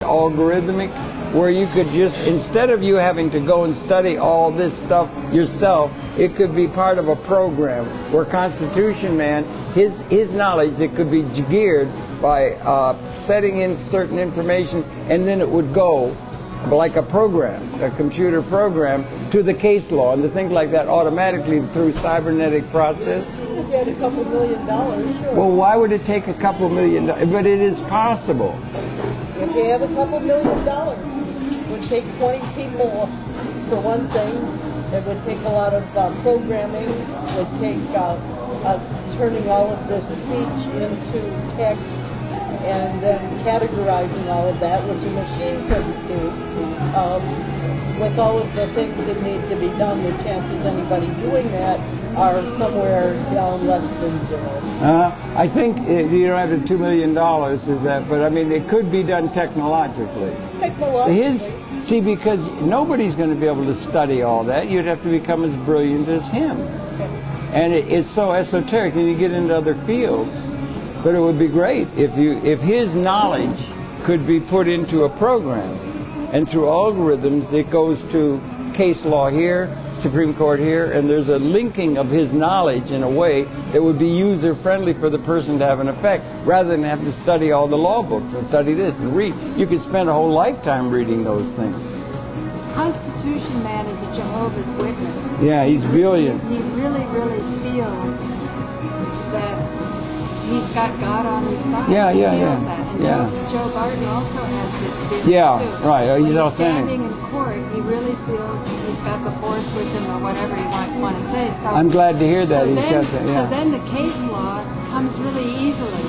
algorithmic, where you could just, instead of you having to go and study all this stuff yourself, it could be part of a program where Constitution Man, his knowledge, it could be geared by setting in certain information, and then it would go like a program, a computer program, to the case law and the things like that automatically through cybernetic process. If you had a couple $1 million, sure. Well, why would it take a couple $1 million? But it is possible. If you have a couple $1 million, it would take 20 people for one thing. It would take a lot of programming. It would take turning all of this speech into text and then categorizing all of that, which a machine couldn't do. With all of the things that need to be done, the chances anybody doing that are somewhere down less than zero. I think you don't have the $2 million, is that? But I mean, it could be done technologically. See, because nobody's going to be able to study all that. You'd have to become as brilliant as him. And it's so esoteric, and you get into other fields. But it would be great if his knowledge could be put into a program, and through algorithms it goes to case law here, Supreme Court here, and there's a linking of his knowledge in a way that would be user-friendly for the person to have an effect, rather than have to study all the law books and study this and read. You could spend a whole lifetime reading those things. Constitution Man is a Jehovah's Witness. Yeah, he's brilliant. He really, really feels that he's got God on his side. Yeah. And Joe Barton also has this feeling too. Right. He's when authentic. Standing in court, he really feels he's got the force with him, or whatever you might want to say. So, I'm glad to hear that. So then the case law comes really easily.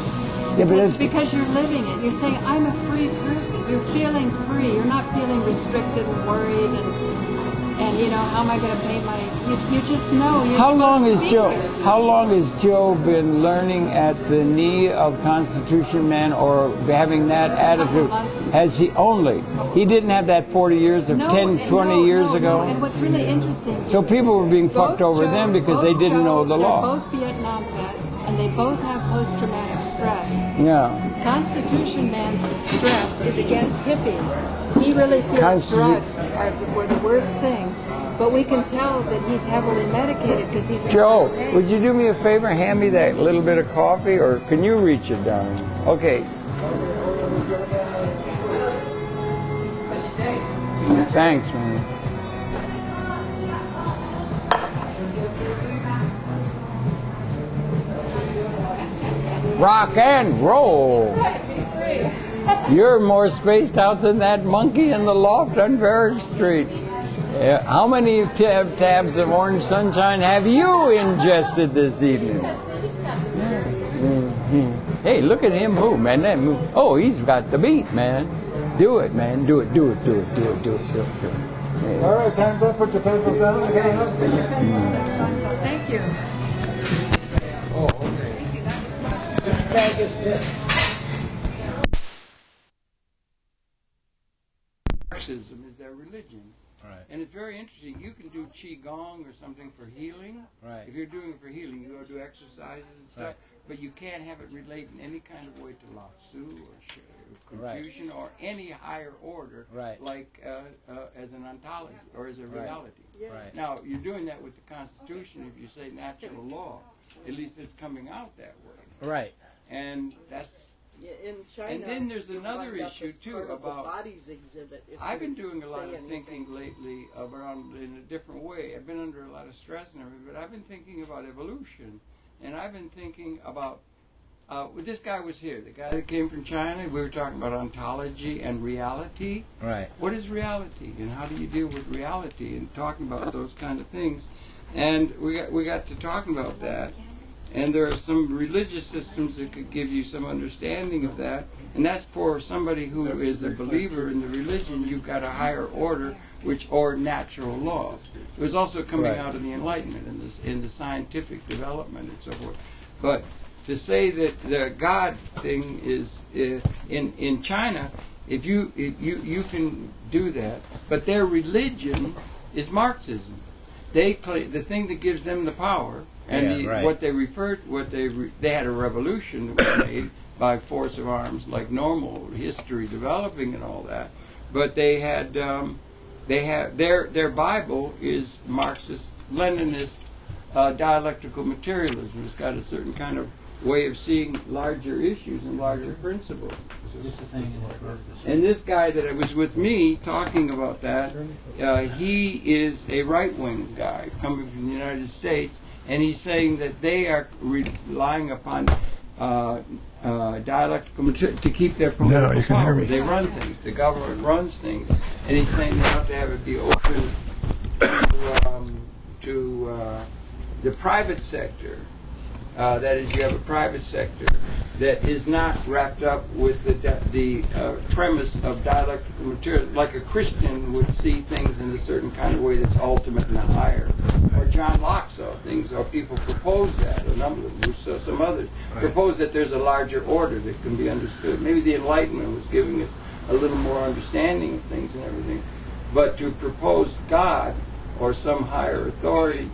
Yeah, but it's because you're living it. You're saying, I'm a free person. You're feeling free. You're not feeling restricted and worried and you know, how am I going to pay my... You just know. How long has Joe been learning at the knee of Constitution Man, or having that attitude? Has he only? He didn't have that 40 years of 20 years ago? And what's really interesting... So people were being fucked over them because they didn't know the law. They're both Vietnam vets, and they both have post-traumatic stress. Yeah. Constitution Man's stress is against hippies. He really feels drugs were the worst thing, but we can tell that he's heavily medicated because he's... Joe, would you do me a favor, hand me that little bit of coffee, or can you reach it down? Okay. Thanks, man. Rock and roll. You're more spaced out than that monkey in the loft on Barrack Street. How many tabs of orange sunshine have you ingested this evening? Hey, look at him move, man. That move. Oh, he's got the beat, man. Do it, man. Do it. Yeah. All right, time's up. Put your pencils down. Thank you. Oh, okay. Bag is this. Marxism is their religion. Right. And it's very interesting. You can do Qigong or something for healing. Right. If you're doing it for healing, you go do exercises and stuff. Right. But you can't have it relate in any kind of way to Lao Tzu or Confucian or any higher order, like as an ontology or as a reality. Right. Now, you're doing that with the Constitution if you say natural law. At least it's coming out that way. Right. And that's... In China, and then there's another issue too about bodies exhibit. I've been doing a lot of thinking lately around in a different way. I've been under a lot of stress and everything, but I've been thinking about evolution, and I've been thinking about this guy was here, the guy that came from China. We were talking about ontology and reality. Right. What is reality, and how do you deal with reality, and talking about those kind of things. And we got to talking about that. And there are some religious systems that could give you some understanding of that. And that's for somebody who is a believer in the religion. You've got a higher order, or natural law. It was also coming out of the Enlightenment in the scientific development and so forth. But to say that the God thing is in China, if you can do that, but their religion is Marxism. They play the thing that gives them the power. And what they referred, they had a revolution that was made, by force of arms like normal history developing and all that. But they had their Bible is Marxist Leninist dialectical materialism. It's got a certain kind of way of seeing larger issues and larger principles. And this guy that was with me talking about that, he is a right-wing guy coming from the United States, and he's saying that they are relying upon dialectical material to keip their political power. They run things. The government runs things. And he's saying they have to have it be open to the private sector. That is, you have a private sector that is not wrapped up with the premise of dialectical material, like a Christian would see things in a certain kind of way that's ultimate and higher. Or John Locke saw things, or people propose that, a number of them, some others, propose that there's a larger order that can be understood. Maybe the Enlightenment was giving us a little more understanding of things and everything. But to propose God or some higher authority,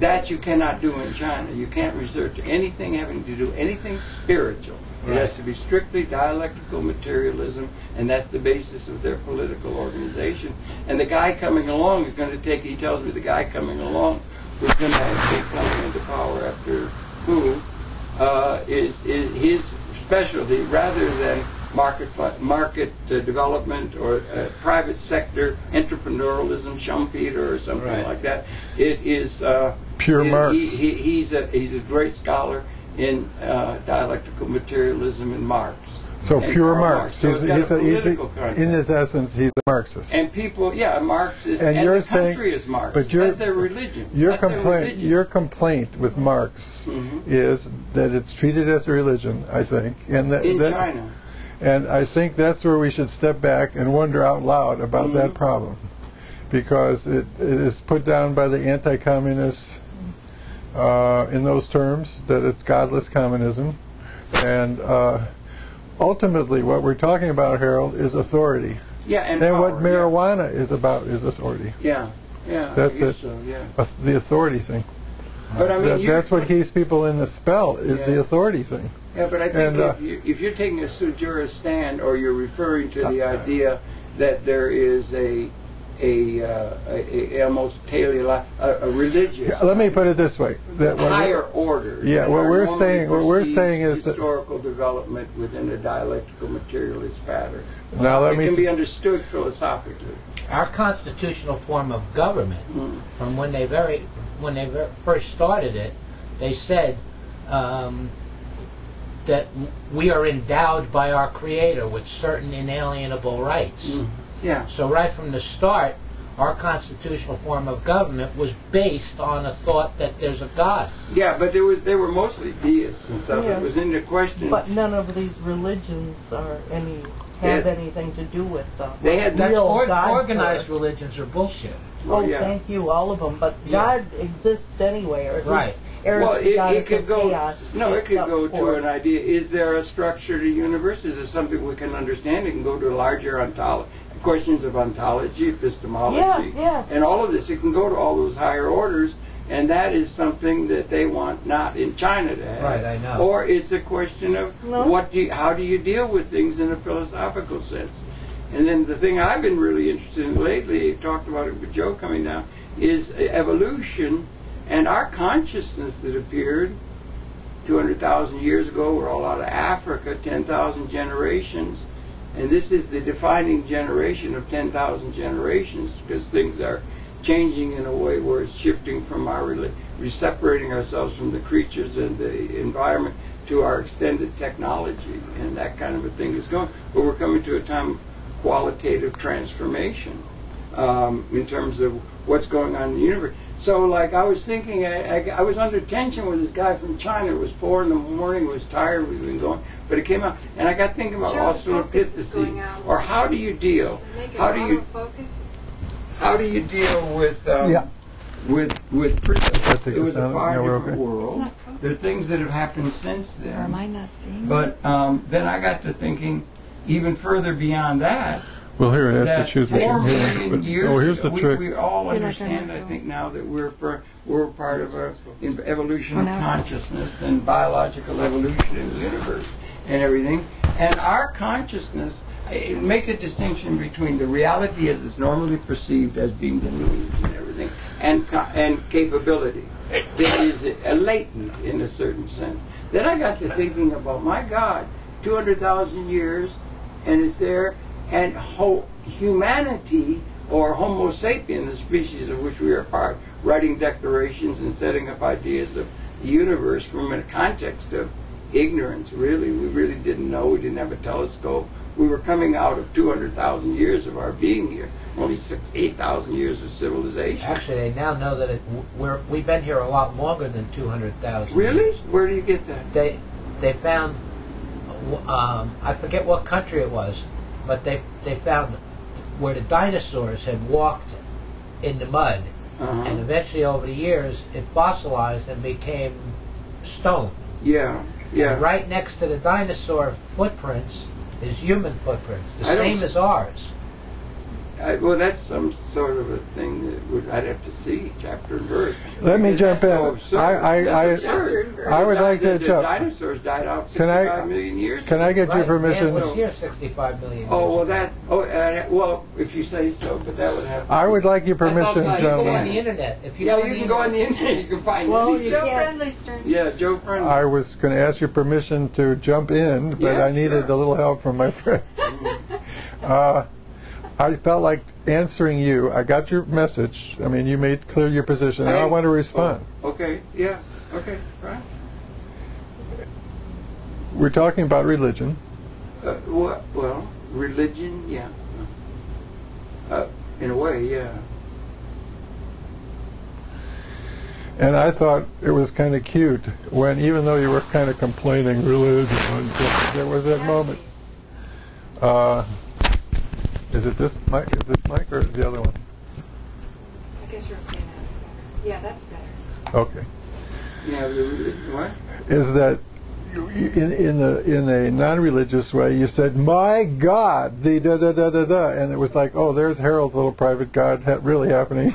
that you cannot do in China. You can't research anything having to do anything spiritual. It has to be strictly dialectical materialism, and that's the basis of their political organization. And the guy coming along is going to take, he tells me the guy coming along who's going to take coming into power after who is his specialty, rather than market development or private sector entrepreneurialism, Schumpeter or something like that. It is pure Marx. He's a great scholar in dialectical materialism and Marx. So pure Marx. So in his essence, he's a Marxist. And people, Marxist, and you're the country is Marx. But that's their religion. Your complaint with Marx is that it's treated as a religion, I think, and that in China. And I think that's where we should step back and wonder out loud about that problem, because it is put down by the anti-communists in those terms, that it's godless communism, and ultimately what we're talking about, Harold, is authority. Yeah, and what marijuana is about is authority. Yeah, that's it. So, the authority thing. But I mean, that's what keeps people in the spell, is the authority thing. Yeah, but I think if you're taking a sujurist stand, or you're referring to the idea that there is a almost a religious. Let me put it this way: that higher order. Yeah, what we're saying is that historical development within a dialectical materialist pattern. Now it can be understood philosophically. Our constitutional form of government, from when they first started it, they said that we are endowed by our Creator with certain inalienable rights. Yeah. So right from the start, our constitutional form of government was based on a thought that there's a God. Yeah, but they were mostly deists and stuff. Yeah. It was into question. But none of these religions have anything to do with they had real God. Organized religions are bullshit. Thank you, all of them. But God exists anyway, or at least it could go. Chaos It could go to an idea. Is there a structure to the universe? Is there something we can understand? It can go to larger questions of ontology, epistemology, and all of this. It can go to all those higher orders, and that is something that they want not in China to have. Right, I know. Or it's a question of how do you deal with things in a philosophical sense. And then the thing I've been really interested in lately, talked about it with Joe coming down, is evolution. And our consciousness that appeared 200,000 years ago, we're all out of Africa, 10,000 generations. And this is the defining generation of 10,000 generations, because things are changing in a way where it's shifting from we're separating ourselves from the creatures and the environment to our extended technology. And that kind of a thing is going. But we're coming to a time of qualitative transformation in terms of what's going on in the universe. So, like, I was thinking, I was under tension with this guy from China. It was 4 in the morning. Was tired. We've been going, but it came out, and I got thinking about australopithecine, or how do you deal? How do you deal with it was a far different world. There are things that have happened since then. Or am I not seeing? But then I got to thinking even further beyond that. Well, here it has to choose 4 million years here's the trick. We all understand, I think, now that we're part of an evolution of consciousness and biological evolution in the universe. and everything. And our consciousness, make a distinction between the reality as it's normally perceived as being delusions and everything, and capability that is latent in a certain sense. Then I got to thinking about, my God, 200,000 years, and it's there, and humanity, or Homo sapien, the species of which we are part, writing declarations and setting up ideas of the universe from a context of ignorance, really. We really didn't know. We didn't have a telescope. We were coming out of 200,000 years of our being here. Only 8,000 years of civilization. Actually, they now know that we've been here a lot longer than 200,000 Really? years. Where do you get that? They found, I forget what country it was, but they found where the dinosaurs had walked in the mud, and eventually over the years it fossilized and became stone. Yeah, yeah. And right next to the dinosaur footprints is human footprints, the same as ours. Well, that's some sort of a thing that I'd have to see, chapter and verse. Let me jump in. I would like to jump. The dinosaurs died out 65 million years ago. Can I get your permission? Man was here 65 million years ago. Well, if you say so, but that would have. I would like your permission, gentlemen. You can go on the internet. you can go on the internet. You can find Joe Friendly's turn. Yeah, Joe Friendly. I was going to ask your permission to jump in, but I needed a little help from my friends. I felt like answering you. I got your message. I mean, you made clear your position. Now I want to respond. Okay. Yeah. Okay. Right. We're talking about religion. Well, religion, yeah. In a way, yeah. And I thought it was kind of cute when, even though you were kind of complaining religion, there was that moment. Is it this mic? Is this mic or the other one? I guess you're okay now. Yeah, that's better. Okay. Yeah, what? Is that in a non-religious way? You said, "My God," the da da da da da, and it was like, "Oh, there's Harold's little private God really happening."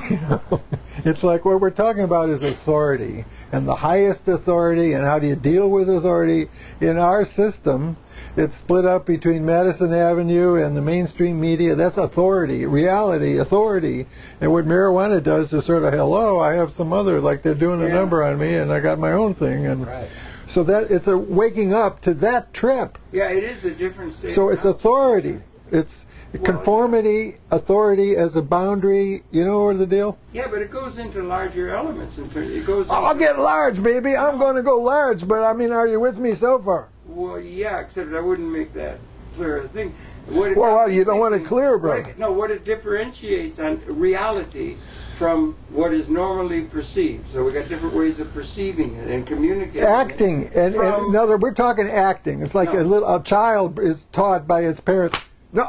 It's like what we're talking about is authority, and the highest authority, and how do you deal with authority in our system? It's split up between Madison Avenue and the mainstream media. That's authority, reality, authority. And what marijuana does is sort of, hello, I have some other, like they're doing a number on me, and I got my own thing. And so that it's a waking up to that trip. Yeah, it is a different state. So it's authority. It's conformity, authority as a boundary. You know the deal? Yeah, but it goes into larger elements. It goes. I'll get large, baby. I'm going to go large. But I mean, are you with me so far? Well, yeah, except I wouldn't make that clear. The thing. Well, you don't want it clear, bro. What it differentiates on reality from what is normally perceived. So we got different ways of perceiving it and communicating. Acting, and another. We're talking acting. It's like a child is taught by its parents. No,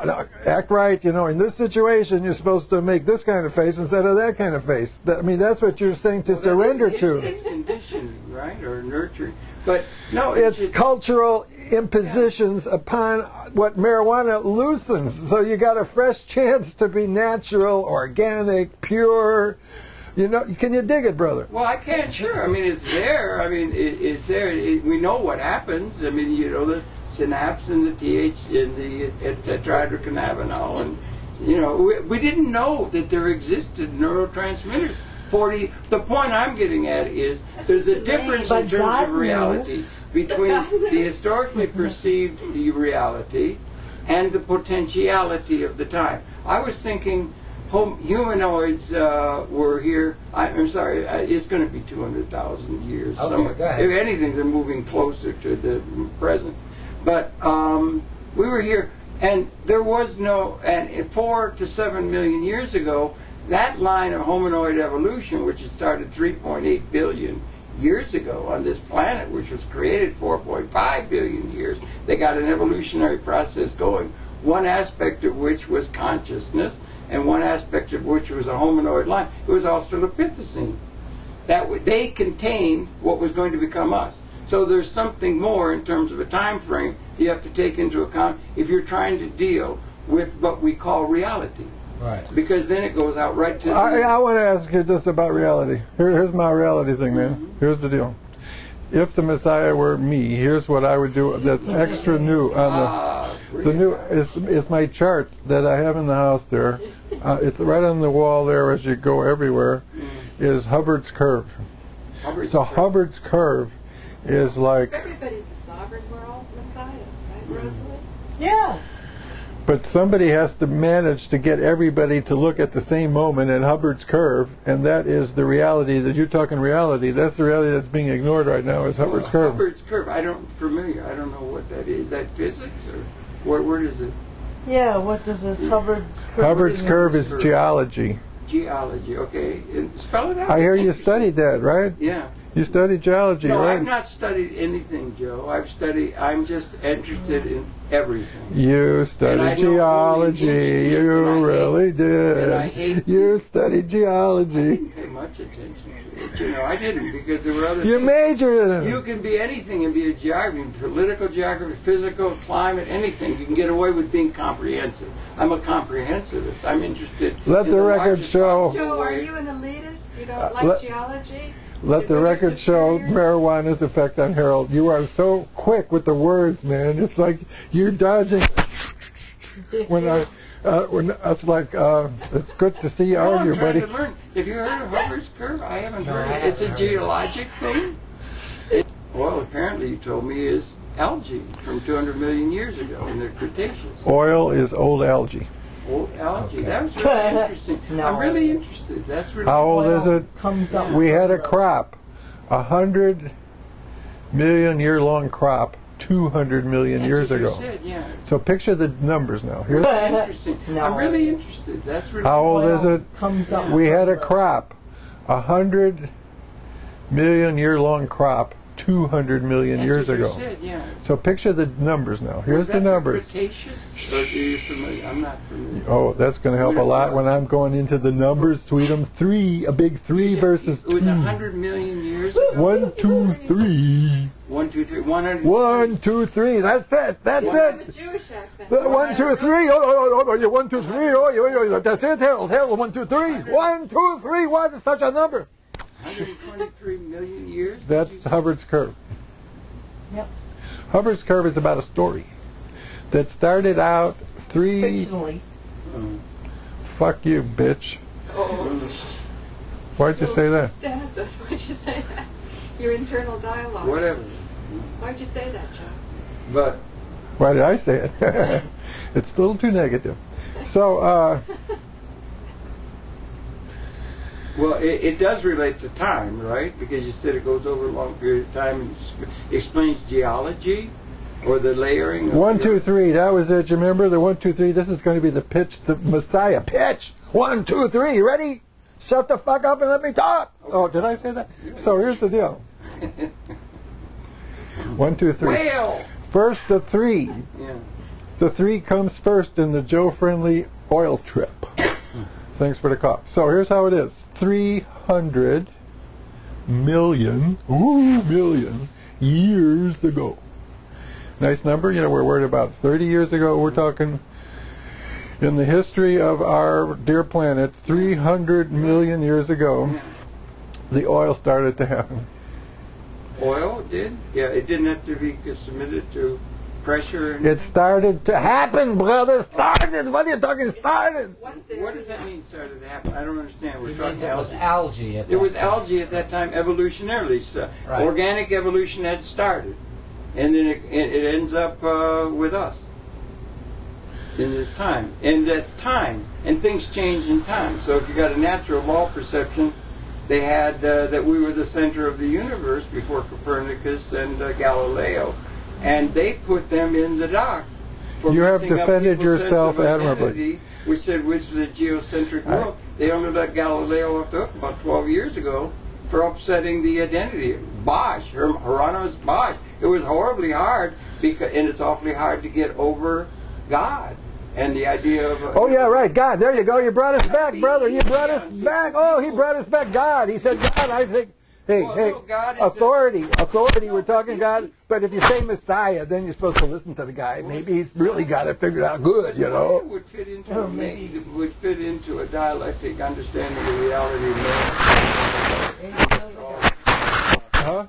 act right. You know, in this situation, you're supposed to make this kind of face instead of that kind of face. I mean, that's what you're saying to surrender to. It's conditioning, right, or nurturing. But no, it's cultural impositions upon what marijuana loosens. So you got a fresh chance to be natural, organic, pure. You know, can you dig it, brother? Well, I can, sure. I mean, it's there. I mean, it's there. We know what happens. I mean, you know, the synapse and the and the tetrahydrocannabinol, and you know, we didn't know that there existed neurotransmitters. The point I'm getting at is there's a difference in terms of reality between the historically perceived reality and the potentiality of the time. I was thinking humanoids were here. I'm sorry, it's going to be 200,000 years. Okay, if anything, they're moving closer to the present. But we were here, and there was and 4 to 7 million years ago, that line of hominoid evolution, which had started 3.8 billion years ago on this planet, which was created 4.5 billion years, they got an evolutionary process going, one aspect of which was consciousness, and one aspect of which was a hominoid line. It was Australopithecine. They contained what was going to become us. So there's something more in terms of a time frame you have to take into account if you're trying to deal with what we call reality. Right. Because then it goes out right to I want to ask you just about reality. Here's my reality thing, man. Here's the deal. if the Messiah were me, here's what I would do that's extra new on the new is my chart that I have in the house there. It's right on the wall there as you go everywhere, is Hubbard's curve. Hubbard's curve is like... Everybody's a sovereign, we're all messiahs, right, Rosalie? Yeah. But somebody has to manage to get everybody to look at the same moment in Hubbard's curve, and that is the reality that you're talking reality. That's the reality that's being ignored right now is Hubbard's curve. Hubbard's curve, I don't know what that is. Is that physics or where does it? Yeah, what does this Hubbard's curve? Hubbard's curve is geology. Geology, okay. Spell it out. I hear you studied that, right? Yeah. You studied geology, no, right? I've not studied anything, Joe. I'm just interested in everything. You studied geology. You really did. You studied geology. I didn't pay much attention to it. I didn't because there were other You things. majored in it. You can be anything and be a geography, political geography, physical, climate, anything. You can get away with being comprehensive. I'm a comprehensivist. I'm interested. Let the record show. Joe, are you an elitist? You don't like geology? Let the record show marijuana's effect on Harold. You are so quick with the words, man. It's like you're dodging. When it's like it's good to see you argue, buddy. To learn. Have you heard of Hubbard's curve? I haven't heard of it. It's a geologic thing. Well, apparently you told me is algae from 200 million years ago in the Cretaceous. Oil is old algae. Old algae. Okay. That was really interesting. No. I'm really interested. That's really. How old is it? We had a crop, 100 million year long crop, 200 million years ago. Said, yeah. So picture the numbers now. Here's interesting. No. I'm really interested. That's really. How old is it? We had a crop, 100 million year long crop, 200 million years ago. Said, yeah. So picture the numbers now. Here's the numbers. Cretaceous? Or are you familiar? I'm not familiar. Oh, that's going to help a lot when I'm going into the numbers. Sweetum, a big 3 versus 2. It was 100 million years ago. 1, 2, 3. 1, 2, 3. 100. 1, 2, 3. That's it. That's it. A Jewish accent. 1, 2, 3. Oh, 1, 2, 3. Oh, that's it, Harold. 1, 2, 3. 1, 2, 3. What is such a number? 123 million years? That's Hubbard's curve. Yep. Hubbard's curve is about a story that started out 3... Fictionally. Fuck you, bitch. Oh. Why'd you say that? Why'd you say that? Your internal dialogue. Whatever. Why'd you say that, Joe? But... Why did I say it? It's a little too negative. So, well, it does relate to time, right? Because you said it goes over a long period of time and explains geology or the layering. 1, 2, 3. That was it. You remember the 1, 2, 3? This is going to be the pitch, the Messiah pitch. 1, 2, 3. Ready? Shut the fuck up and let me talk. Okay. Oh, did I say that? So here's the deal. 1, 2, 3. Whale. First, the 3. Yeah. The 3 comes first in the Joe-friendly oil trip. Thanks for the cough. So here's how it is. 300 million years ago. Nice number. We're worried about 30 years ago. We're talking in the history of our dear planet, 300 million years ago, the oil started to happen. Oil did? Yeah, it didn't have to be submitted to pressure. It started to happen, brother. Started. What are you talking? Started. What does that mean? Started to happen? I don't understand. We're talking it was algae. It was algae at that time, evolutionarily. So right. Organic evolution had started, and then it ends up with us in this time, and that's time, and things change in time. So if you got a natural law perception, they had that we were the center of the universe before Copernicus and Galileo. And they put them in the dock. You have defended yourself admirably. Which was a geocentric world. They only let Galileo off the hook about 12 years ago for upsetting the identity. Bosch, Hieronymus Bosch. It was horribly hard, and it's awfully hard to get over God. And the idea of... oh, yeah, right, God. There you go. You brought us back, brother. You brought us back. Oh, he brought us back. God. He said, God, I think... Hey, authority. We're talking God. But if you say Messiah, then you're supposed to listen to the guy. Maybe he's really got it figured out good, It would fit into a dialectic understanding of reality of man. Huh?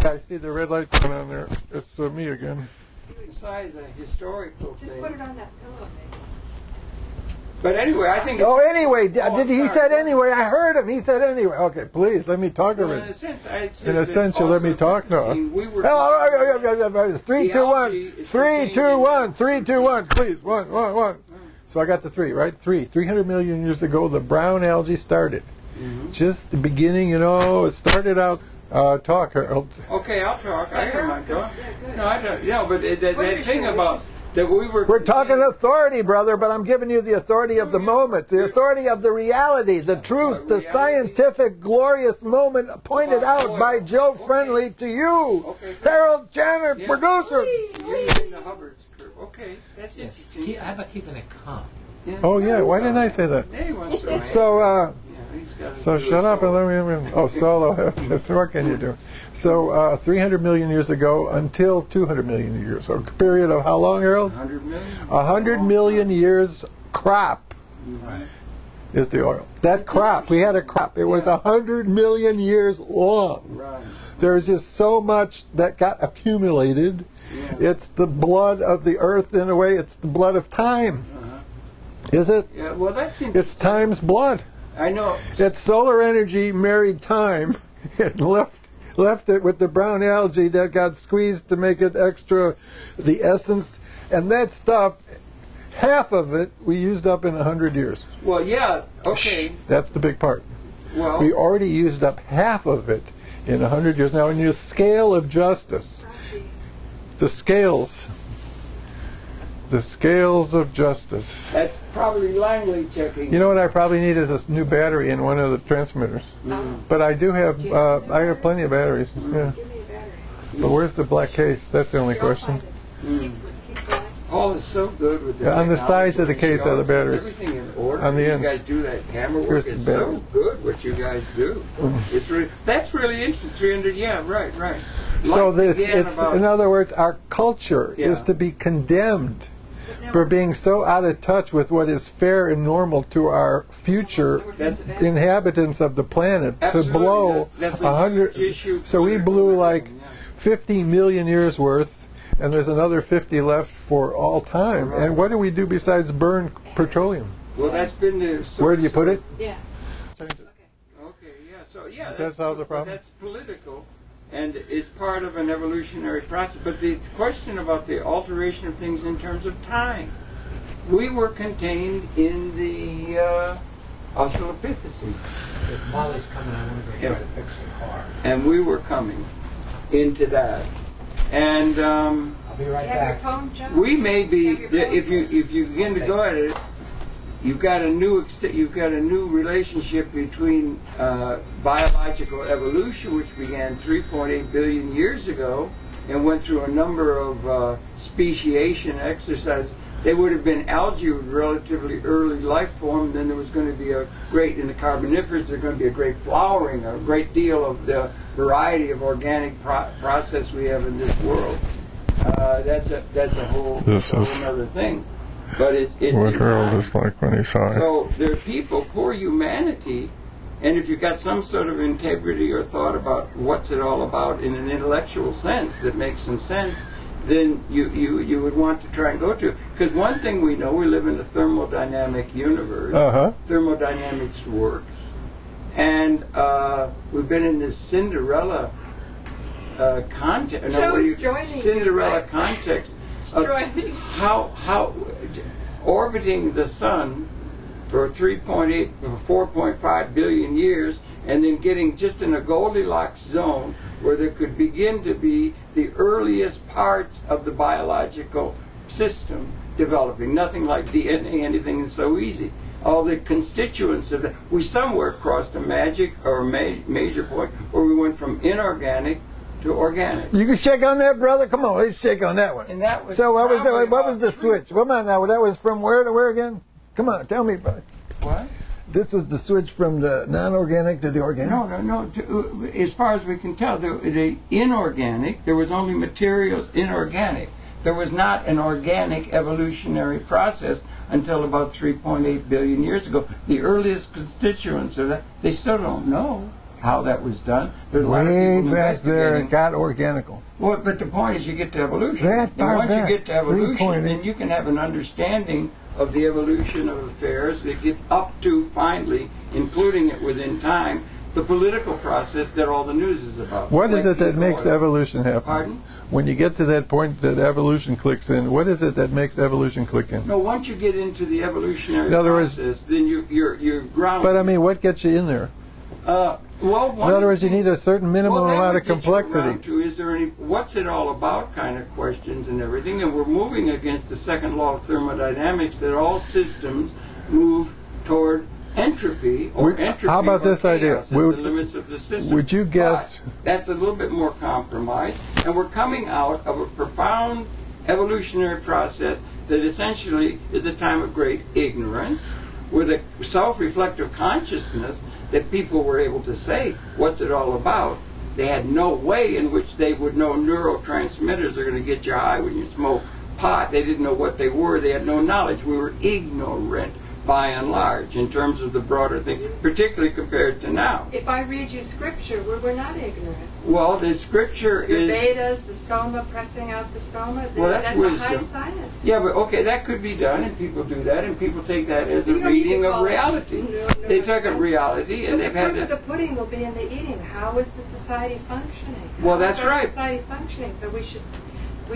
Yeah, I see the red light going on there. It's me again. Besides a historical Just thing. put it on that pillow, maybe. But anyway, I think. Oh, anyway, he said sorry. anyway. I heard him. He said anyway. Okay, please let me talk Well, already. in a sense, I'd say In a that sense, you let me also talk now. we were 3, 2, 1. 3, 2, 1. 3, 2, 1. Please, 1, 1, 1. So I got the 3, right? 300 million years ago, the brown algae started. Just the beginning, it started out. Talk, Harold. Okay, I'll talk. I don't mind talk. No, I don't. Yeah, but that thing about that we're talking authority, brother, but I'm giving you the authority of the moment, the authority of the reality, the truth, the scientific, glorious moment pointed out by Joe Friendly to you, Harold Channer, producer. You're in the Hubbard's curve. Okay, that's interesting. How about keeping it calm? Yeah. Oh yeah, why didn't I say that? So shut up and let me. Oh, solo. What can you do? So 300 million years ago until 200 million years. So a period of how long, Harold? 100 million. 100 million years crop is the oil. That crop, we had a crop. It was 100 million years long. Right. There's just so much that got accumulated. Yeah. It's the blood of the earth in a way. It's the blood of time. Is it? Yeah. Well, that's it's time's blood. I know. It's solar energy married time and left it with the brown algae that got squeezed to make it extra, the essence. And that stuff, half of it, we used up in 100 years. Well, yeah, okay. That's the big part. Well, we already used up half of it in 100 years. Now, in your scale of justice, the scales of justice. That's probably Langley checking. You know what I probably need is a new battery in one of the transmitters. But I do have, I have plenty of batteries. Yeah. But where's the black case? That's the only question. Paul is so good with the on the sides of the case are the batteries. Everything in order. On the ends. You guys do that camera work. It's so good what you guys do. It's really, that's really interesting. 300, yeah, right. So it's in other words, our culture is to be condemned for being so out of touch with what is fair and normal to our future inhabitants of the planet. Absolutely. To blow 100. So we blew like 50 million years worth, and there's another 50 left for all time. Right. And what do we do besides burn petroleum? Well, that's been the source. Where do you put it? Yeah. Okay, yeah. So yeah, that's solve the problem. That's political. And is part of an evolutionary process. But the question about the alteration of things in terms of time, we were contained in the Australopithecine. If Molly's coming, I want to go try to fix the car. And we were coming into that. And I'll be right back. We may be, if you begin to go at it, you've got a new relationship between biological evolution, which began 3.8 billion years ago and went through a number of speciation exercises. They would have been algae with relatively early life form. Then there was going to be in the Carboniferous, there's going to be a great flowering, a great deal of the variety of organic process we have in this world. That's a whole other thing. But it's what Harold is like when he saw it. So there are people, poor humanity, and if you've got some sort of integrity or thought about what's it all about in an intellectual sense that makes some sense, then you would want to try and go to it. Because one thing we know, we live in a thermodynamic universe. Thermodynamics works. And we've been in this Cinderella context. Cinderella context. How orbiting the sun for 4.5 billion years, and then getting just in a Goldilocks zone where there could begin to be the earliest parts of the biological system developing. Nothing like DNA, anything is so easy. All the constituents of it. We somewhere crossed a magic or a major point where we went from inorganic to organic. You can shake on that, brother? Come on, let's shake on that one. And that was so what was the switch? Come on now, that was from where to where again? Come on, tell me about it. What? This was the switch from the non-organic to the organic? No. As far as we can tell, the inorganic, there was only materials inorganic. There was not an organic evolutionary process until about 3.8 billion years ago. The earliest constituents of that, they still don't know. how that was done. There's a lot of Way people back there, investigating. it got organical. Well, but the point is you get to evolution. That And far once back, you get to evolution, 3.8. then you can have an understanding of the evolution of affairs that get up to, finally, including it within time, the political process that all the news is about. What is it that makes evolution happen? Pardon? When you get to that point that evolution clicks in, what is it that makes evolution click in? No, once you get into the evolutionary In other words- process, then you're grounded. But I mean, what gets you in there? Well, In other words, you need a certain minimum amount of complexity. Is there any, what's it all about kind of questions and everything, and we're moving against the second law of thermodynamics that all systems move toward entropy How about this idea? The limits of the system. Would you guess? But that's a little bit more compromised, and we're coming out of a profound evolutionary process that essentially is a time of great ignorance, with a self-reflective consciousness that people were able to say, what's it all about? They had no way in which they would know neurotransmitters are going to get you high when you smoke pot. They didn't know what they were. They had no knowledge. We were ignorant, by and large, in terms of the broader thing, particularly compared to now. If I read you scripture, we're not ignorant. Well, the scripture The is... Vedas, the soma, pressing out the stoma, Well, that's a high wisdom. science. Yeah, but okay, that could be done, and people do that, and people take that as a You don't need reading to of call it- reality. No, They took a reality, and But they've the had proof of to... the pudding will be in the eating. How is the society functioning? Well, How that's is our right. society functioning? So we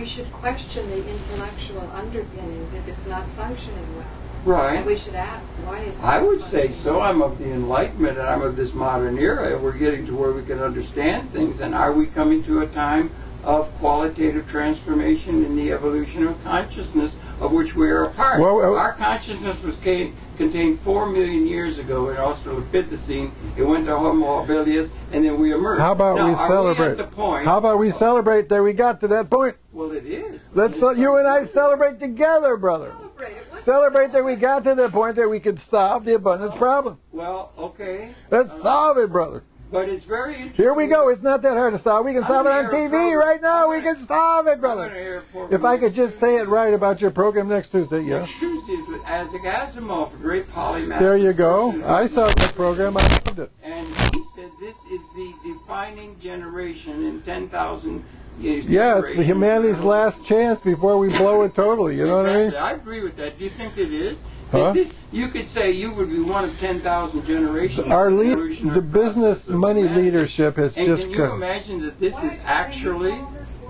should question the intellectual underpinnings if it's not functioning well. Right. And we should ask, why is it I would say functioning so. well? I'm of the Enlightenment, and I'm of this modern era. We're getting to where we can understand things. And are we coming to a time of qualitative transformation in the evolution of consciousness, of which we are a part? Well, our consciousness was contained 4 million years ago in Australopithecine. It went to Homo habilis, and then we emerged. How about now, we are celebrate? We at the point? How about we celebrate that we got to that point? Well, it is. Let's you and I celebrate together, brother. Celebrate it. What's Celebrate that we got to the point that we could solve the abundance problem. Well, okay. Let's solve it, brother. But it's very interesting. Here we go. It's not that hard to solve. We can solve it on TV right now. We can solve it, brother. If I could just say it right about your program next Tuesday, yeah. Next Tuesday with Isaac Asimov, a great polymath. There you go. I saw that program. I loved it. And he said this is the defining generation in 10,000 years. Yeah, it's the humanity's last chance before we blow it totally. You know what I mean? I agree with that. Do you think it is? Huh? You could say you would be one of 10,000 generations. The business money leadership has and just can you imagine that this is actually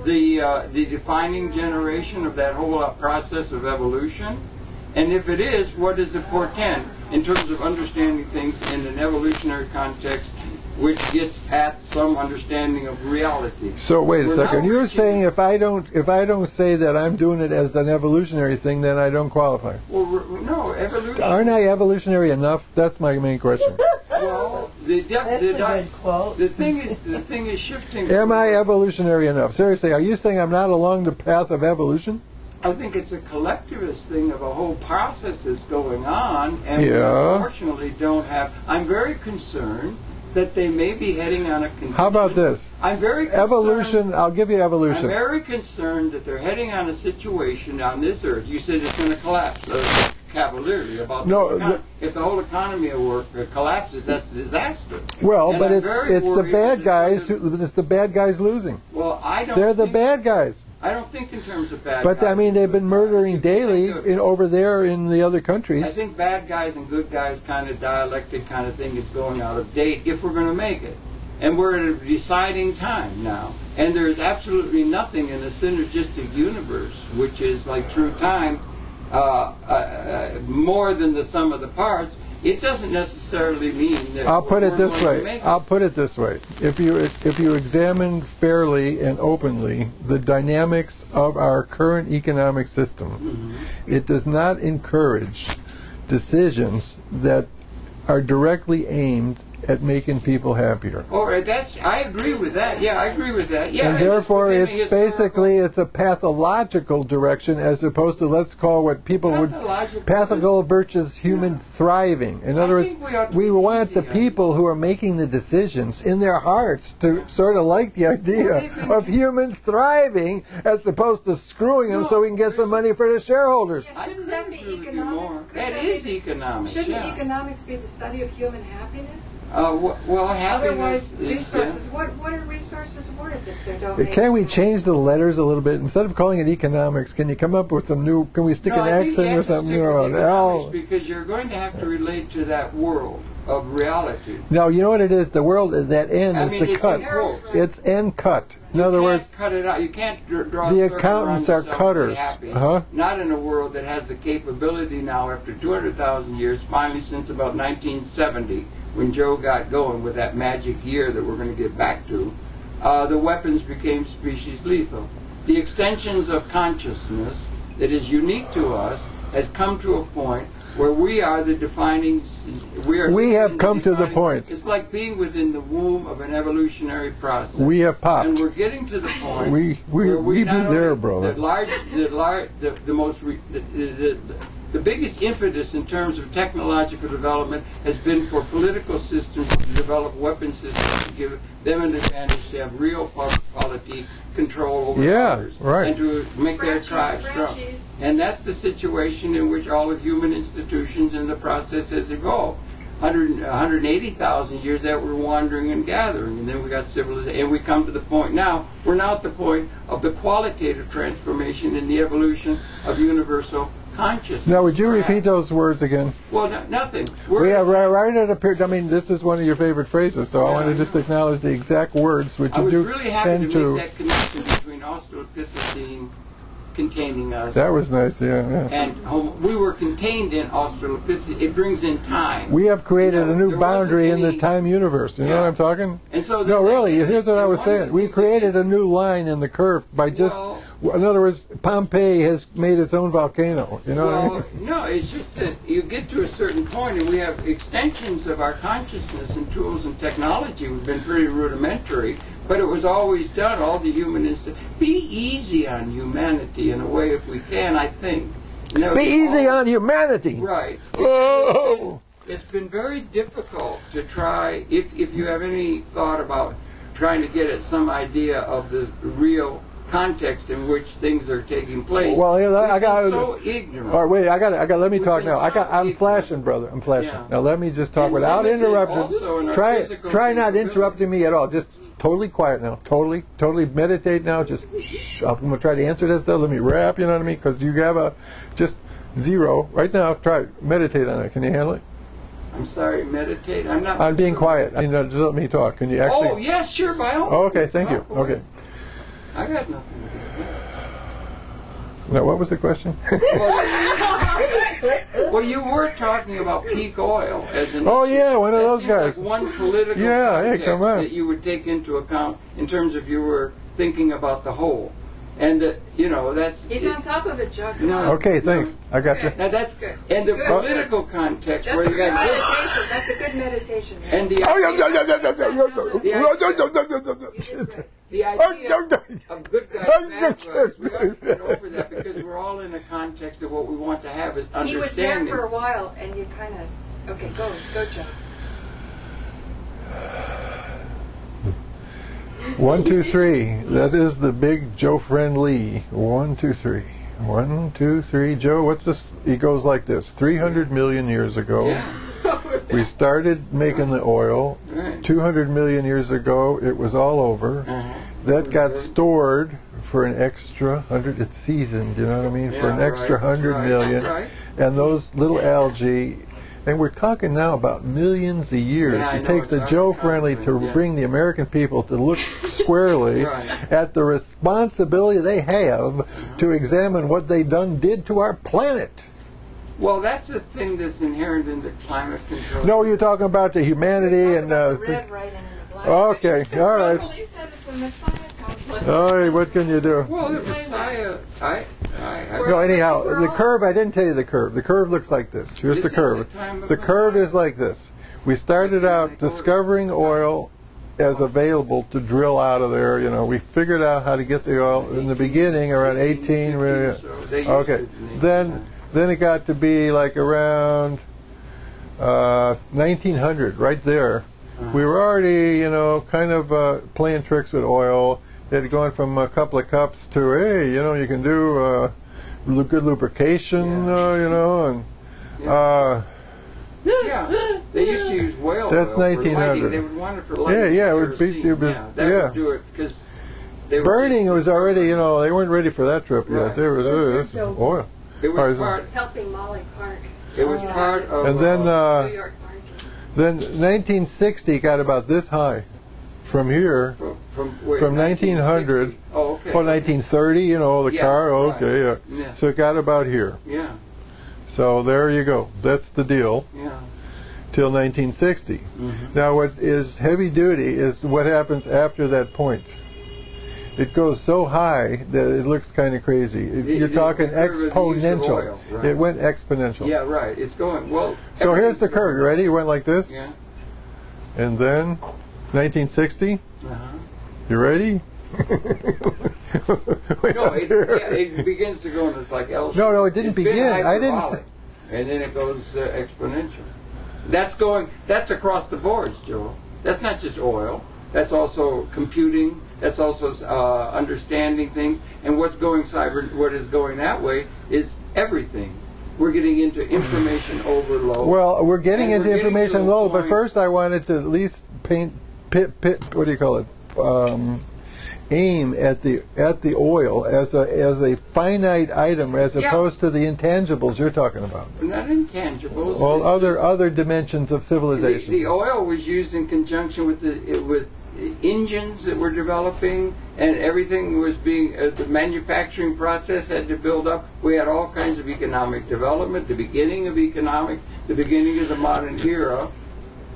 the defining generation of that whole process of evolution? And if it is, what does it portend in terms of understanding things in an evolutionary context, which gets at some understanding of reality? So wait a second. You're saying if I don't say that I'm doing it as an evolutionary thing, then I don't qualify? Well, no, evolution. Aren't I evolutionary enough? That's my main question. Well, the thing is shifting. Am I evolutionary enough? Seriously, are you saying I'm not along the path of evolution? I think it's a collectivist thing of a whole process that's going on, and we Yeah. unfortunately don't have. I'm very concerned that they may be heading on a condition. How about this? I'm very concerned. Evolution. I'll give you evolution. I'm very concerned that they're heading on a situation on this earth. You said it's going to collapse cavalierly about the whole economy. If the whole economy collapses, that's a disaster. Well, And but I'm it's very the worried bad that guys. it's gonna- It's the bad guys losing. Well, I don't. They're the think- bad guys. I don't think in terms of bad But guys. I mean, they've been murdering daily over there in the other countries. I think bad guys and good guys kind of dialectic kind of thing is going out of date if we're going to make it. And we're at a deciding time now. And there's absolutely nothing in a synergistic universe, which is like through time, more than the sum of the parts. It doesn't necessarily mean that. I'll put it we're this going to way. make it. I'll put it this way. If you examine fairly and openly the dynamics of our current economic system, it does not encourage decisions that are directly aimed at making people happier. Oh, I agree with that. Yeah, I agree with that. Yeah, And therefore, within the it's basically it's a pathological direction as opposed to, let's call what people would pathological versus human thriving. In other words, we want the people who are making the decisions in their hearts to sort of like the idea of humans thriving as opposed to screwing them so we can get some money for the shareholders. Shouldn't that be economics? That is economics. Shouldn't yeah. economics be the study of human happiness? Well, Otherwise, happiness resources. What are resources worth if they're donated? Can we change the letters a little bit? Instead of calling it economics, can you come up with some new? Can we stick an X in or something? Because you're going to have to relate to that world of reality. No, you know what it is? The world at that end is the cut. It's end cut. In other words, cut it out. You can't draw. The accountants are cutters. Not in a world that has the capability now, after 200,000 years, finally since about 1970, when Joe got going with that magic year that we're going to get back to, the weapons became species lethal. The extensions of consciousness that is unique to us has come to a point where we are the defining. We have come to the point. It's like being within the womb of an evolutionary process. We have popped, and we're getting to the point. We be there, brother. The biggest impetus in terms of technological development has been for political systems to develop weapon systems to give them an advantage to have real polity control over others, and to make their tribes strong. And that's the situation in which all of human institutions in the process has evolved. 180,000 years that we're wandering and gathering, and then we got civilization, and we come to the point now. We're now at the point of the qualitative transformation in the evolution of universal consciousness. Now, would you repeat those words again? Well, nothing. We have right at a period. I mean, this is one of your favorite phrases, so I want to just acknowledge the exact words which you do really happy to make that connection between Australopithecine containing us. That was nice, yeah. And we were contained in Australopithecine. It brings in time. We have created a new boundary in the time universe. You know what I'm talking? And so no, really, here's what I was saying. We created a new line in the curve by just... in other words, Pompeii has made its own volcano. You know what I mean? No, it's just that you get to a certain point and we have extensions of our consciousness and tools and technology. We've been pretty rudimentary, but it was always done, all the human Be easy on humanity in a way if we can, I think. Be easy on humanity! Right. Oh. It's been very difficult to try, if you have any thought about trying to get at some idea of the real context in which things are taking place. Well, I got so ignorant. All right, wait. I got. Let me talk now. I'm flashing, brother. I'm flashing. Yeah. Now let me just talk without interruption. Try not interrupting me at all. Just totally quiet now. Totally meditate now. Just shh. I'm gonna try to answer this though. Let me wrap. You know what I mean? Because you have just zero right now. Try meditate on it. Can you handle it? I'm sorry, meditate. I'm being quiet. Just let me talk. Can you actually? Oh yes, sure. By all means. Okay, thank you. Okay. I got nothing to do with that. Now, what was the question? Well, you were talking about peak oil as an one of those guys. Like one political context that you would take into account in terms of you were thinking about the whole. And, that's... He's on top of it, Chuck. No, okay, thanks. I got you. Now, that's good. And the political context where you got... meditation. That's a good meditation. And the idea of good guys, bad guys, we have to get over that because we're all in the context of what we want to have is understanding. He was there for a while, and you kind of... Okay, go, Chuck. 1, 2, 3. That is the big Joe Friendly. 1, 2, 3. 1, 2, 3. Joe, what's this? He goes like this. 300 million years ago, we started making the oil. 200 million years ago, it was all over. That got stored for an extra 100. It's seasoned, you know what I mean? For an extra 100 million. And those little algae... And we're talking now about millions of years. It takes a Joe Friendly to bring the American people to look squarely at the responsibility they have to examine what they did to our planet. Well, that's a thing that's inherent in the climate control. No, you're talking about the humanity and... the red right in the black. Okay, all right. All right, what can you do? Well, the Messiah... No, anyhow, the curve, I didn't tell you the curve. The curve looks like this. Here's the curve. The curve is like this. We started out discovering oil as available to drill out of there. You know, we figured out how to get the oil in the beginning around 18. Okay. Then it got to be like around 1900, right there. We were already, kind of playing tricks with oil. It had gone from a couple of cups to, hey, you can do good lubrication, and Yeah, they used to use whale That's oil for 1900. lighting. They would want it for lighting. Yeah, it would be. It was, that would do it because burning was already. You know, they weren't ready for that trip yet. They were oil. It was part. Helping Molly Park. It was part of. And then New York Park. then 1960 got about this high. From here, from 1900, oh, okay. well, 1930, you know, the car, okay, yeah. So it got about here. Yeah. So there you go. That's the deal. Yeah. Till 1960. Mm-hmm. Now, what is heavy duty is what happens after that point. It goes so high that it looks kind of crazy. You're talking exponential. Oil, right. It went exponential. Yeah, right. It's going well. So here's the curve. You ready? It went like this. Yeah. And then 1960. Uh-huh. You ready? No, it begins to go and it's like L. No, it didn't begin. I didn't. And then it goes exponential. That's across the boards, Joe. That's not just oil. That's also computing. That's also understanding things. And what is going that way is everything. We're getting into information overload. Well, we're getting into information overload, but first I wanted to at least what do you call it? Aim at the oil as a finite item, as opposed to the intangibles you're talking about. Not intangibles. Well, other dimensions of civilization. The oil was used in conjunction with engines that were developing, and everything was being the manufacturing process had to build up. We had all kinds of economic development, the beginning of the modern era.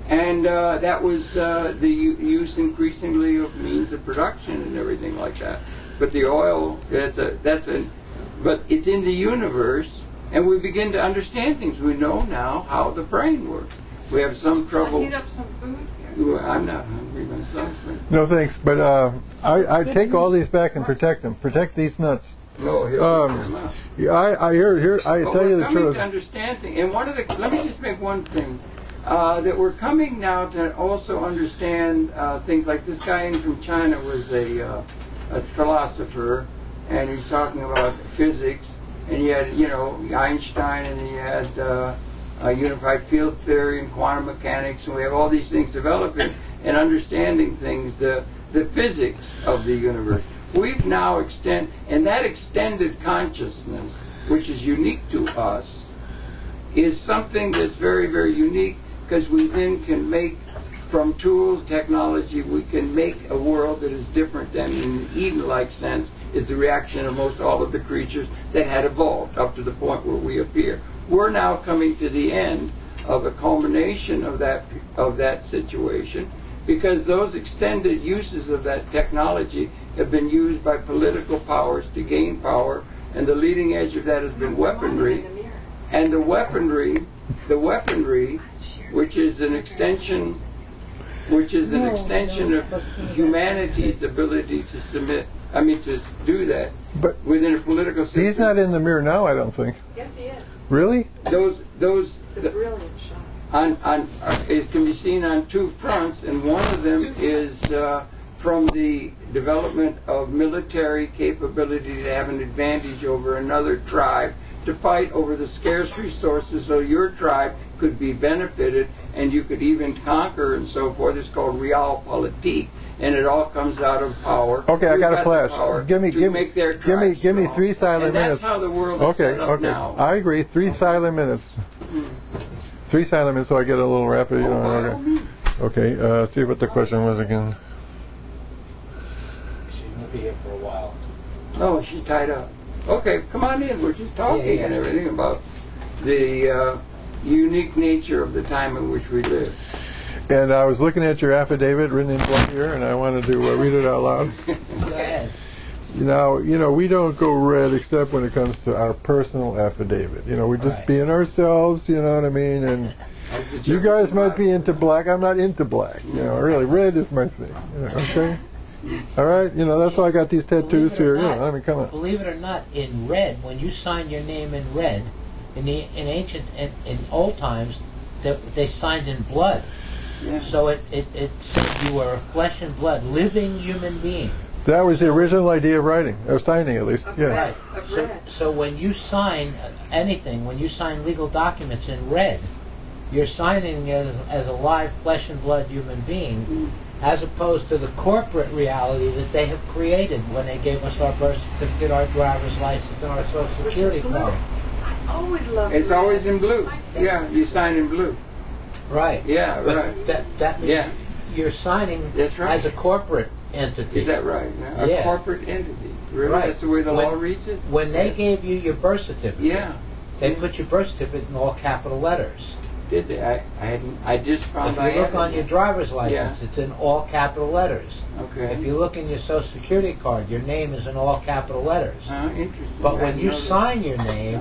And that was the use increasingly of means of production and everything like that. But the oil, but it's in the universe, and we begin to understand things. We know now how the brain works. We have some trouble. Heat up some food here. I'm not hungry myself. No thanks, but I take all these back and protect them. Protect these nuts. No, I tell you the truth. Coming to understand things, and let me just make one thing. That we're coming now to also understand things like this guy in from China was a philosopher, and he's talking about physics, and you had Einstein, and you had unified field theory and quantum mechanics, and we have all these things developing and understanding things, the physics of the universe. We've now and that extended consciousness, which is unique to us, is something that's very, very unique. Because we then can make, from tools, technology, we can make a world that is different than, in the Eden-like sense, is the reaction of most all of the creatures that had evolved up to the point where we appear. We're now coming to the end of a culmination of that situation, because those extended uses of that technology have been used by political powers to gain power, and the leading edge of that has been weaponry. And the weaponry, which is an extension of humanity's ability to do that, but within a political system. He's not in the mirror now, I don't think. Yes, he is. Really? Those It's a brilliant shot. It can be seen on two fronts, and one of them is from the development of military capability to have an advantage over another tribe, to fight over the scarce resources so your tribe could be benefited and you could even conquer and so forth. It's called realpolitik, and it all comes out of power. Okay, I got a flash. Give me 3 silent minutes. That's how the world is set up now. I agree. 3 silent minutes. 3 silent minutes, so I get a little rapid. Okay. See what the question was again. She won't be here for a while. Oh, she's tied up. Okay, come on in. We're just talking and everything about the unique nature of the time in which we live. And I was looking at your affidavit written in blood here, and I wanted to read it out loud. Go ahead. Now, we don't go red except when it comes to our personal affidavit. We're just being ourselves, you know what I mean? And you guys might be into black. I'm not into black. Really, red is my thing. Okay? All right? That's why I got these tattoos here. Come on. Believe it or not, in red, when you sign your name in red, in old times, they signed in blood. Yeah. So it said you were a flesh and blood, living human being. That was the original idea of writing, or signing at least. Right. So when you sign anything, when you sign legal documents in red, You're signing as a live flesh and blood human being, as opposed to the corporate reality that they have created when they gave us our birth certificate, our driver's license, and our social security card. I always love It's always in blue. Yeah, you sign in blue. Right. Yeah, but right. That means you're signing as a corporate entity. Is that right? A corporate entity. Really? Right. That's the way the law reads it? When they gave you your birth certificate, they Yeah. put your birth certificate in all capital letters. Did they? I just found If you look on your driver's license, it's in all capital letters. Okay. If you look in your social security card, your name is in all capital letters. Interesting. But when you sign your name,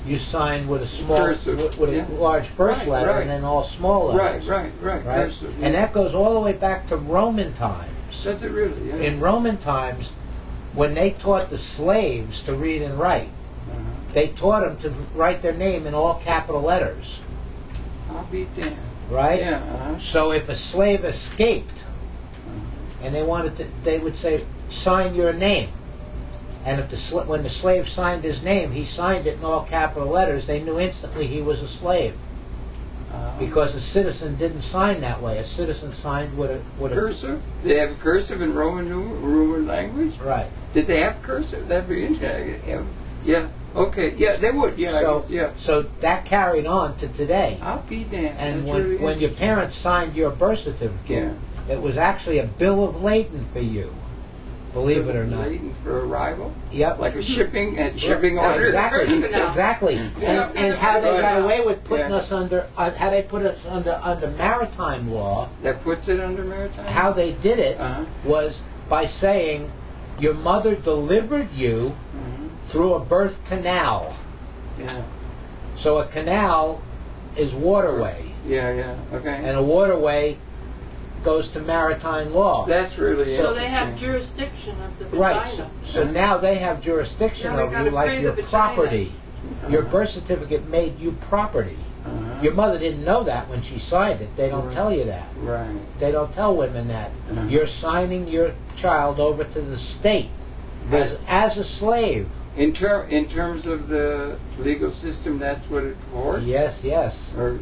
you sign with a small, cursive. with a large first letter and then all small letters. Right. Cursive, And that goes all the way back to Roman times. Does it really? Yeah. In Roman times, when they taught the slaves to read and write, they taught them to write their name in all capital letters. I'll be damned. Right? Yeah. So if a slave escaped, and they wanted to, they would say, sign your name. And if when the slave signed his name, he signed it in all capital letters, they knew instantly he was a slave. Because a citizen didn't sign that way. A citizen signed with a cursive? They have cursive in Roman language? Right. Did they have cursive? That'd be interesting. Yeah. Okay. Yeah, they would. Yeah. So that carried on to today. I'll be damned. And when your parents signed your birth certificate, it was actually a bill of lading for you. Believe it or not. Lading for arrival? Yep. Like a shipping order? Exactly. And how they got away with putting us under, how they put us under maritime law. That puts it under maritime? How they did it was by saying your mother delivered you through a birth canal. Yeah. So a canal is waterway. Yeah. Okay. And a waterway goes to maritime law. That's really so they have jurisdiction of the vagina. Right. So now they have jurisdiction of you like your property. Your birth certificate made you property. Your mother didn't know that when she signed it. They don't tell you that. Right. They don't tell women that. You're signing your child over to the state as a slave. In terms of the legal system, that's what it's for? Yes. Or,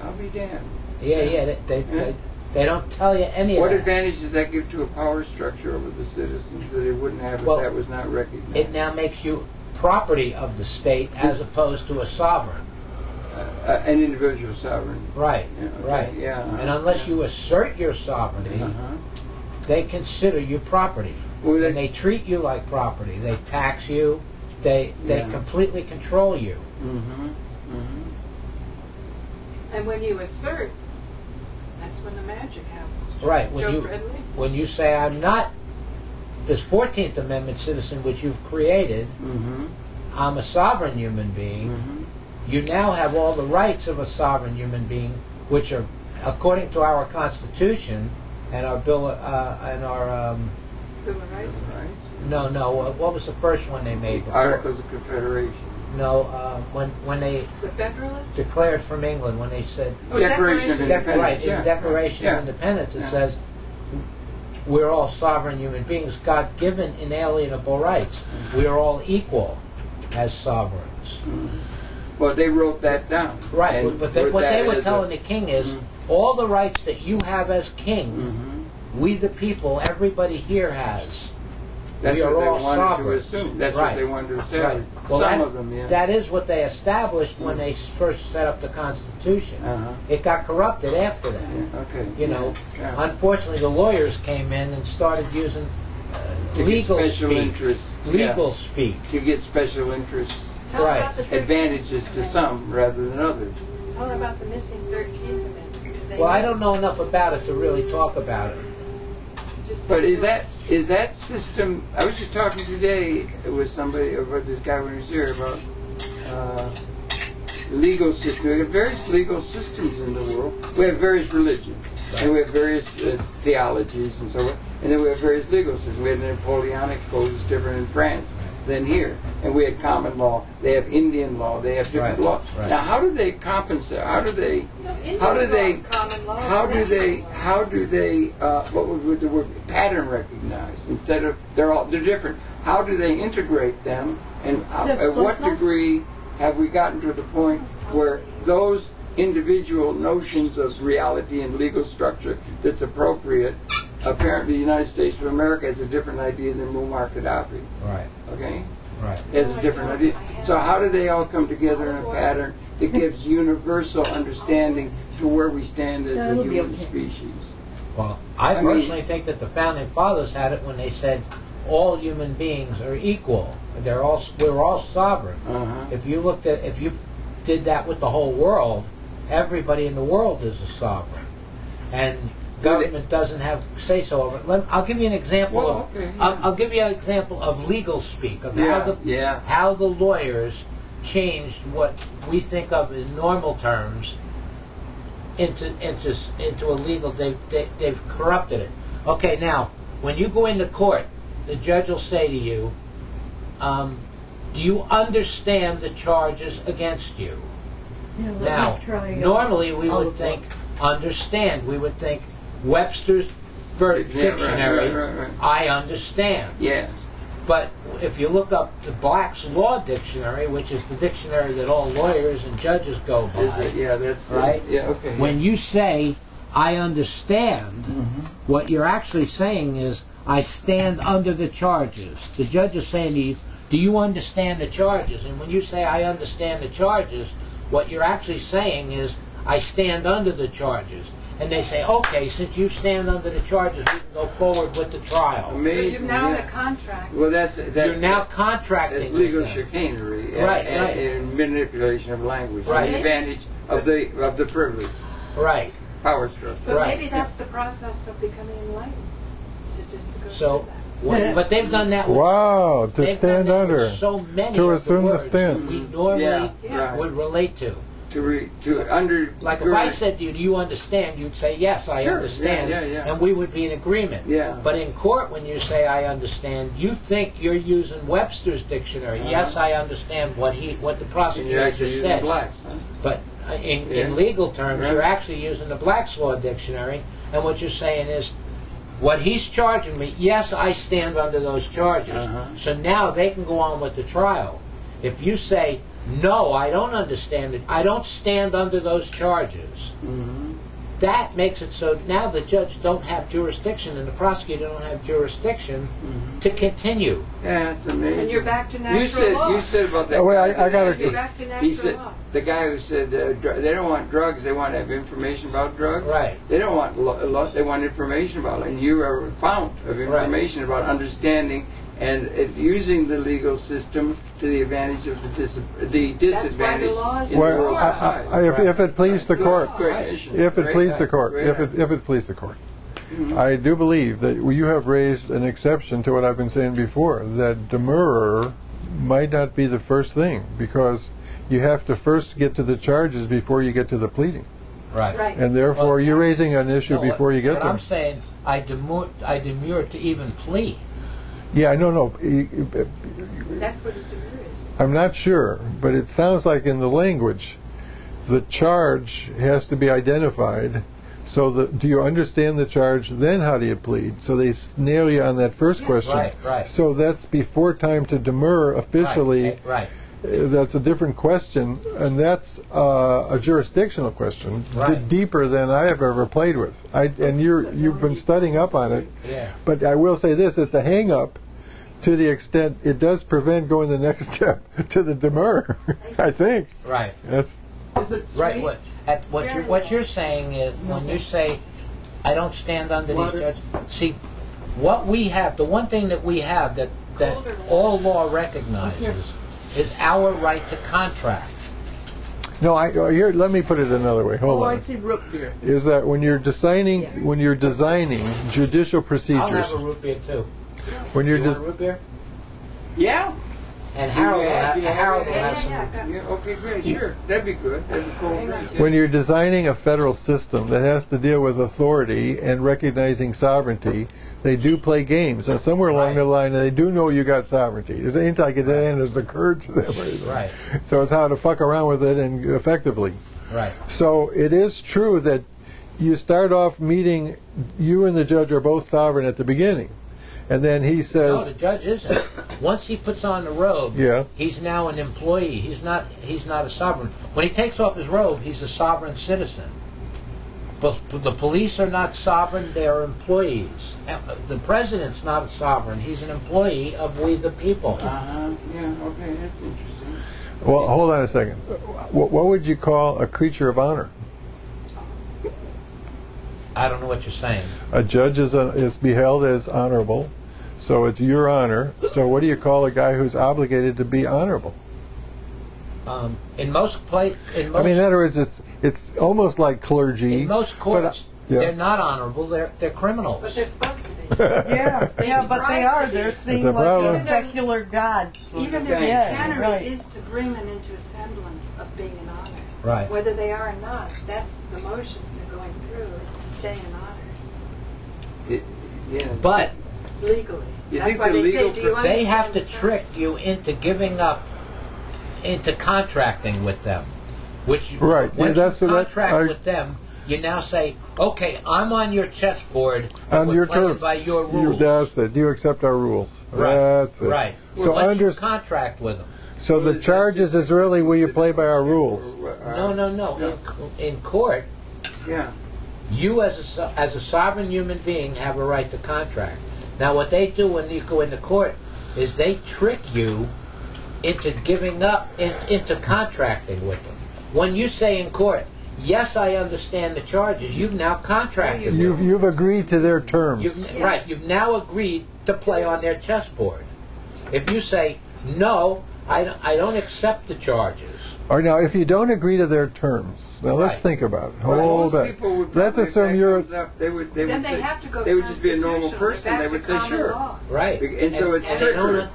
I'll be damned. Yeah. They don't tell you any of that. What advantage does that give to a power structure over the citizens that it wouldn't have if that was not recognized? It now makes you property of the state as opposed to a sovereign. An individual sovereign. Right, Yeah, okay. right. Yeah, and unless you assert your sovereignty, they consider you property. Well, and they treat you like property. They tax you. They completely control you. And when you assert, that's when the magic happens. Right. When you say, I'm not this 14th Amendment citizen which you've created, I'm a sovereign human being, you now have all the rights of a sovereign human being, which are, according to our Constitution and our Bill and our... Bill of Rights? No. What was the first one they made? Articles of Confederation. No, when they the Federalists declared from England, when they said Declaration of Independence. Right, in Declaration of Independence, it says we're all sovereign human beings, God-given inalienable rights. We are all equal as sovereigns. Well, they wrote that down. Right, but what they were telling the king is all the rights that you have as king, we the people, everybody here has. That's we are what all they wanted sovereigns. to assume. That's what they wanted to establish. Well, some of them, that is what they established when they first set up the Constitution. It got corrupted after that. Okay. You know, unfortunately, the lawyers came in and started using legal speak. Legal speak. To get special interests. Advantages to some rather than others. Tell them about the missing 13th Amendment. Well, I don't know enough about it to really talk about it. But is that system? I was just talking today with somebody about this guy when he was here about legal system. We have various legal systems in the world. We have various religions, and we have various theologies and so on. And then we have various legal systems. We have the Napoleonic Code, is different in France than here. And we have common law. They have Indian law. They have different laws. Now, how do they compensate? How do they what would the word pattern recognize instead of they're different? How do they integrate them? And at what degree have we gotten to the point where those individual notions of reality and legal structure that's appropriate. Apparently, the United States of America has a different idea than Muammar Gaddafi. Right. Okay? Right. Has a different idea. So how do they all come together in a pattern that gives universal understanding to where we stand as a human species? Well, I personally think that the Founding Fathers had it when they said all human beings are equal. We're all sovereign. If you did that with the whole world, everybody in the world is a sovereign, and government doesn't have say so over it. I'll give you an example. I'll give you an example of legal speak of how the lawyers changed what we think of in normal terms into a legal. They've corrupted it. Okay, now when you go into court, the judge will say to you, "Do you understand the charges against you?" Now, normally we would think understand. We would think Webster's dictionary. Right. I understand. Yes. But if you look up the Black's Law Dictionary, which is the dictionary that all lawyers and judges go by, that's right? Okay. When you say I understand, what you're actually saying is I stand under the charges. The judge is saying to you, do you understand the charges? And when you say I understand the charges, what you're actually saying is I stand under the charges. And they say, okay, since you stand under the charges, we can go forward with the trial. Amazing. So you've now had a contract. Well, that's you're now contracting. That's legal chicanery and manipulation of language. Right. The advantage of the privilege. Right. Power structure. But maybe that's the process of becoming enlightened. To go through that. But they've done that with... Wow, to stand under. So many to of assume the words the stance. that we normally would relate to. Like if I said to you, do you understand? You'd say, yes, I understand. And we would be in agreement. Yeah. But in court, when you say, I understand, you think you're using Webster's dictionary. Yes, I understand what the prosecutor just said. Blacks, But in legal terms, you're actually using the Black's Law Dictionary. And what you're saying is, what he's charging me, yes, I stand under those charges. So now they can go on with the trial. If you say, no, I don't understand it, I don't stand under those charges, that makes it so now the judge don't have jurisdiction and the prosecutor don't have jurisdiction to continue. Yeah, that's amazing. And you're back to natural law. You said about that. I got You're back to natural law. The guy who said they don't want drugs, they want to have information about drugs. Right. They don't want they want information about it. And you are a fount of information about understanding and using the legal system to the advantage of the disadvantage. If it please the court, if it please the court, I do believe that you have raised an exception to what I've been saying before, that demurrer might not be the first thing, because you have to first get to the charges before you get to the pleading. Right. And therefore, you're raising an issue before you get there. I'm saying I demur to even plea. Yeah, no. That's what a demur is. I'm not sure, but it sounds like in the language, the charge has to be identified. So do you understand the charge? Then how do you plead? So they nail you on that first question. Right. So that's before time to demur officially. Right. That's a different question, and that's a jurisdictional question, deeper than I have ever played with. And you've been studying up on it. Yeah. But I will say this: it's a hang-up to the extent it does prevent going the next step to the demur. I think. Right. That's Is it right. What you're saying is when you say, "I don't stand under these judges." See, what we have, the one thing that we have that all law recognizes is our right to contract. No, here. Let me put it another way. Hold on. I see root beer. Is that when you're designing judicial procedures? I'll have a root beer too. When you're want a root beer? Yeah. And Harold will have some. Yeah, okay, great, sure. That'd be good. That'd be cool. When you're designing a federal system that has to deal with authority and recognizing sovereignty, they do play games. And somewhere along the line, they do know you got sovereignty. It ain't like it has occurred to them. Right. So it's how to fuck around with it and effectively. Right. So it is true that you start off meeting, you and the judge are both sovereign at the beginning. and then he says... No, the judge isn't. Once he puts on the robe, he's now an employee. He's not a sovereign. When he takes off his robe, he's a sovereign citizen. But the police are not sovereign, they're employees. The president's not a sovereign, he's an employee of we the people. Yeah, okay, that's interesting. Well, hold on a second. What would you call a creature of honor? I don't know what you're saying. A judge is beheld as honorable, so it's your honor. So what do you call a guy who's obligated to be honorable? In most places... I mean, in other words, it's almost like clergy. In most courts, they're not honorable, they're criminals. But they're supposed to be. Yeah, but they are. They're seen like a secular god. Even their cannery is to bring them into a semblance of being an honor. Right. Whether they are or not, that's the motions they're going through, is to stay in honor. But legally. That's why they have to trick you into giving up, into contracting with them. Once you contract with them, you now say, okay, I'm on your chessboard, and we're playing by your rules. That's it. You accept our rules. Right. That's it. Right. So once you contract with them. So the charges is really will you play by our rules? No. In court, you as a sovereign human being have a right to contract. Now what they do when you go into court is they trick you into giving up, into contracting with them. When you say in court, yes, I understand the charges, you've now contracted with them. You've agreed to their terms. You've now agreed to play on their chessboard. If you say, no, I don't accept the charges. Or now, if you don't agree to their terms, now let's think about it. Hold on. Let's assume you're... They would say, have to go they would just be a normal person. They would say, sure. Law. Right. And so it's trickery.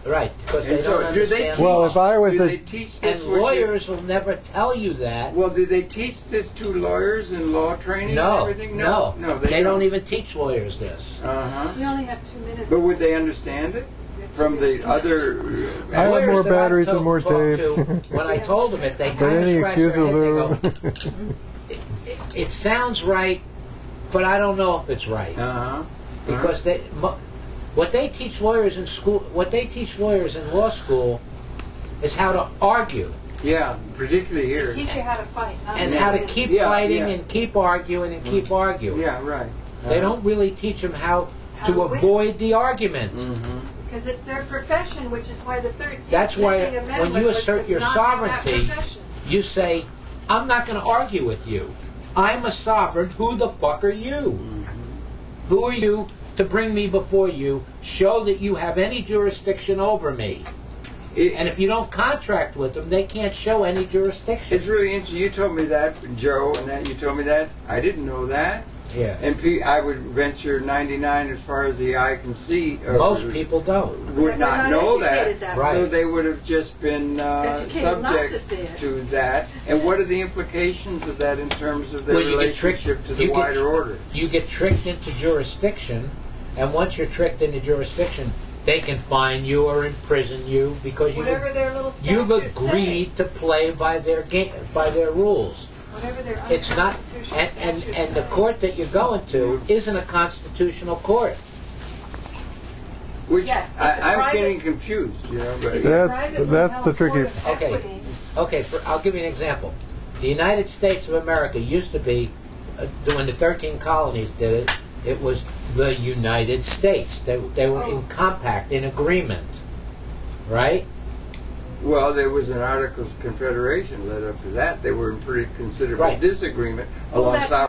Right, because they don't understand. Well, if I was they teach this? And lawyers will never tell you that. Well, do they teach this to lawyers in law training and everything? No, they don't even teach lawyers this. You only have 2 minutes. But would they understand it? From the other... I have more batteries and more tape. When I told them it, they kind of scratched their head and they go, it sounds right, but I don't know if it's right. Because what they teach lawyers in school, what they teach lawyers in law school, is how to argue. Yeah, particularly here. They teach you how to fight, and how to keep fighting and keep arguing and keep arguing. Yeah, right. They don't really teach them how to avoid the argument. Because it's their profession, which is why the 13th That's why when you assert your not sovereignty, you say, I'm not going to argue with you. I'm a sovereign. Who the fuck are you? Who are you to bring me before you? Show that you have any jurisdiction over me. And if you don't contract with them, they can't show any jurisdiction. It's really interesting. You told me that, Joe, and that you told me that. I didn't know that. Yeah. And I would venture 99 as far as the eye can see. Most people don't. Would not know that. Right. So they would have just been subject to that. And what are the implications of that in terms of their relationship to the wider order? You get tricked into jurisdiction, and once you're tricked into jurisdiction, they can fine you or imprison you because you've agreed to play by their rules. It's not, and the court that you're going to isn't a constitutional court. Which I'm getting confused, you know. But that's the tricky. Okay. I'll give you an example. The United States of America used to be, when the 13 colonies did it, it was the United States. They were in compact, in agreement, right? Well, there was an Articles of Confederation led up to that. They were in pretty considerable disagreement alongside